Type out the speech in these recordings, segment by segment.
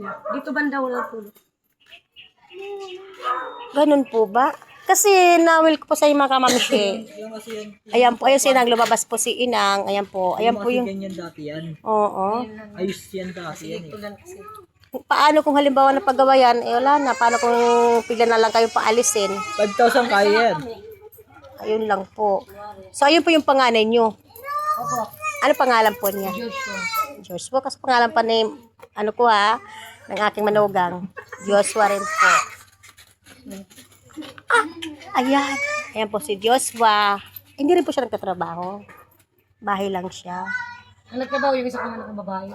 Dito banda wala po. Ganun po ba? Kasi nawil ko po sa mga kamamshi. Ayan po, ayun sinang lumabas po si Inang. Ayan po, ayan po yung... Ganyan dati yan. Oo. Ayos yan dati yan eh. Paano kung halimbawa na paggawa yan, eh wala na. Paano kung pigla na lang kayo paalisin? 5,000 kaya yan. Ayun lang po. So, ayun po yung panganay nyo. Opo. Ano pangalan po niya? Joshua. Joshua. Kasi pangalan pa ni, ano ko ng aking manugang. Joshua rin po. Ayan. Ayan po si Joshua. Hindi rin po siya nagtatrabaho. Bahay lang siya. Ang nagtrabaho yung isa kong anak ng babae.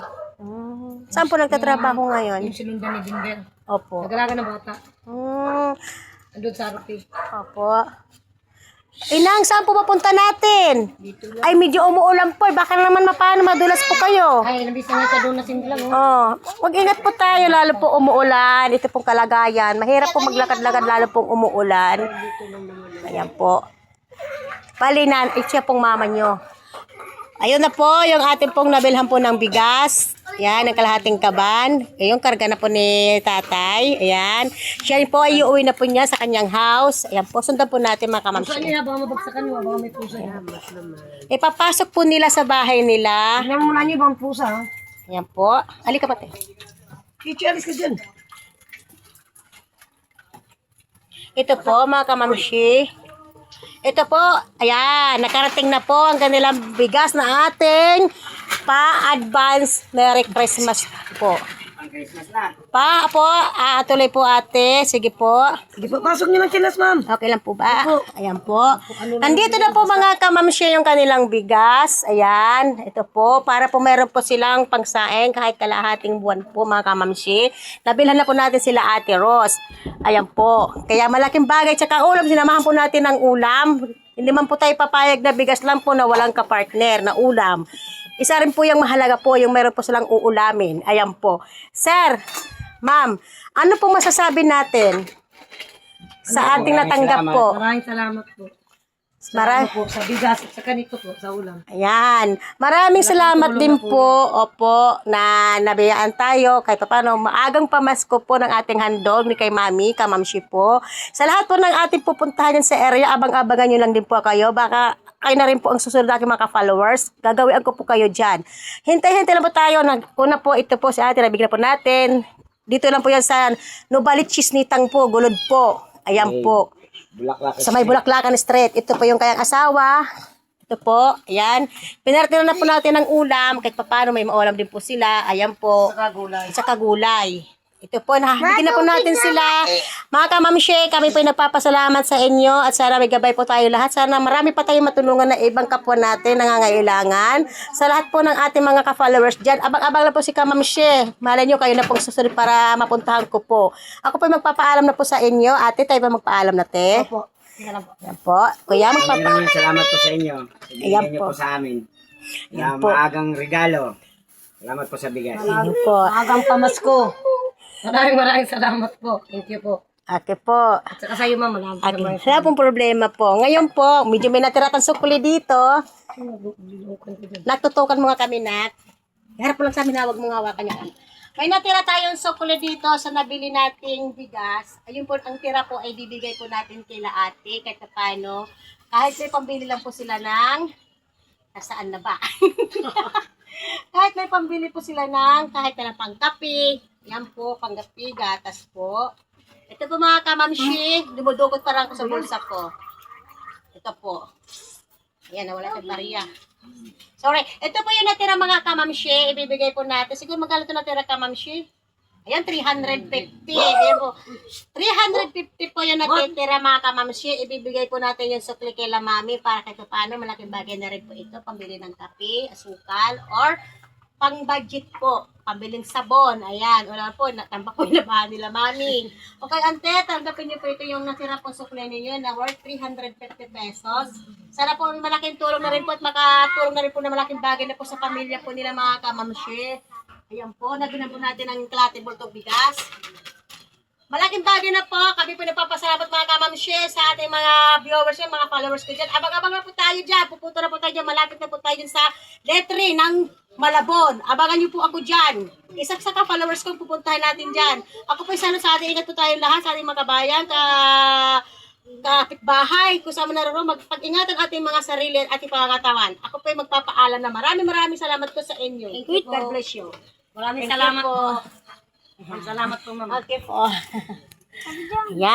Saan po nagtatrabaho ngayon? Yung sinundan ni Dinder. Opo. Nag-alaga ng bata. Andun sa Arapi. Opo. Inang, saan po papunta natin? Dito lang. Ay, medyo umuulan po. Baka naman mapano, madulas po kayo. Ay, nabisa nga sa doon na singlang. Mag-ingat po tayo, lalo po umuulan. Ito pong kalagayan. Mahirap po maglakad-lakad, lalo pong umuulan. Ayan po. Palinan, siya pong mama nyo. Ayun na po, yung ating pong nabilhan po ng bigas. Ayan, ang kalahating kaban. Ayun, karga na po ni tatay. Ayan. Siya po ay uuwi na po niya sa kanyang house. Ayan po, sundan po natin mga Saan kamamsi. niya, baka mabagsakan mo, baka may pusa niya. Ipapasok po nila sa bahay nila. Tingnan mo muna niyo bang pusa, ha? Ayan po. Halika pati. Kicharis ka dyan. Ito po mga kamamsi. Ito po, ayan, nakarating na po ang kanilang bigas na ating pa-advance Merry Christmas po. Pa po, tuloy po ate, sige po. Sige po, pasok niyo ng chilas, ma'am. Okay lang po ba? Ayan po. Nandito na po mga kamamsya yung kanilang bigas. Ayan, ito po. Para po meron po silang pangsaing kahit kalahating buwan po mga kamamsya. Nabilhan na po natin sila Ate Rose. Ayan po. Kaya malaking bagay. Tsaka ulam, sinamahan po natin ng ulam. Hindi man po tayo papayag na bigas lang po na walang kapartner na ulam. Isa rin po yung mahalaga po, yung meron po silang uulamin. Ayan po. Sir, ma'am, ano po masasabi natin sa ating natanggap po? Maraming salamat po. Maraming Po, sa bigas at sa kanito po, sa ulam. Ayan. Maraming salamat din po, opo, na nabiyaan tayo kahit paano maagang pamasko po ng ating handog ni kay Mami, Kamamshi po. Sa lahat po ng ating pupuntahan sa area, abang-abangan nyo lang din po kayo. Baka kayo na rin po ang susunod aking mga followers. Gagawin ko po kayo dyan. Hintay-hintay lang po tayo. Una po, ito po si ate, nabigyan po natin. Dito lang po yan sa Nubalit Chisnitang po, Gulod po. Ayan po. Sa may Bulaklakan Street. Ito po yung kayang asawa. Ito po. Ayan. Pinartino na po natin ng ulam. Kahit paano may maulam din po sila. Ayan po. Saka gulay. At saka gulay. Ito po. Bigyan na po natin sila. Mga kamamshe, kami po nagpapasalamat sa inyo. At sana may gabay po tayo lahat. Sana marami pa tayong matulungan na ibang kapwa natin nangangailangan. Sa lahat po ng ating mga ka-followers dyan. Abang-abang na po si Kamamshe. Malay nyo kayo na pong susunod para mapuntahan ko po. Ako po magpapaalam na po sa inyo. Ate, tayo ba magpaalam na te? Opo. Tingnan lang po. Yan po. Kuya, Maraming salamat po sa inyo. Ayan Ibigay niyo po. po sa amin. Ayan Na po. maagang regalo. Salamat po sa bigas. Yan po. Agang pamasko. Maraming salamat po. Thank you po. Ate po. At saka sa'yo, ma'am. Maraming Okay. Wala pong problema po. Ngayon po, medyo may natiratang sukuli dito. Nagtutukan mo nga kami, Nak. Harap mo lang sa amin, huwag mong hawakan yan. May natira tayong sukuli dito sa nabili nating bigas. Ayun po, ang tira po ay bibigay po natin kila ate, kahit na paano. Kahit may pambili lang po sila ng... Nasaan na ba? Kahit may pambili po sila ng kahit na pangkape. Yan po, pangkape, gatas po. Ito po mga kamamshi, dumudukot pa lang ko sa bulsa ko. Ito po. Ayan, nawala si Maria. Sorry. Ito po yung natira mga kamamshi. Ibibigay po natin. Siguro magkano ito natira kamamshi? Ayan, 350. Ayan po. 350 po yung natitira mga kamamshi. Ibibigay po natin yung sukli kay La Mami para kahit paano malaking bagay na rin po ito. Pambili ng kape, asukal, or pang-budget po. Pambiling sabon. Ayan. Wala po. Natambak po yung labahan nila, Mami. Okay, ante, tanggapin niyo po ito yung natira pong sukli ninyo na worth 350 pesos. Sana po malaking tulong na rin po at makatulong na rin po na malaking bagay na po sa pamilya po nila mga kamamshi. Ayan po. Nabinan po natin ang kalahati bultong bigas. Malaking bagay na po. Kami po nagpapasalamat mga kamamshi sa ating mga viewers mga followers ko dyan. Abang-abang na po tayo dyan. Pupunta na po tayo dyan. Malapit na po tayo dyan sa letre ng Malabon. Abangan niyo po ako dyan. Isa sa ka-followers ko, pupuntahan natin dyan. Ako po sana sa ating ingat po tayong lahat, sa ating mga kabayan, kapitbahay, kung saan man naroon, magpag-ingatan ating mga sarili at ating pangangatawan. Ako po ay magpapaalam na maraming salamat po sa inyo. Thank you po. God bless you. Maraming Thank you salamat po. po. Salamat po, ma'am. Okay po. Yan.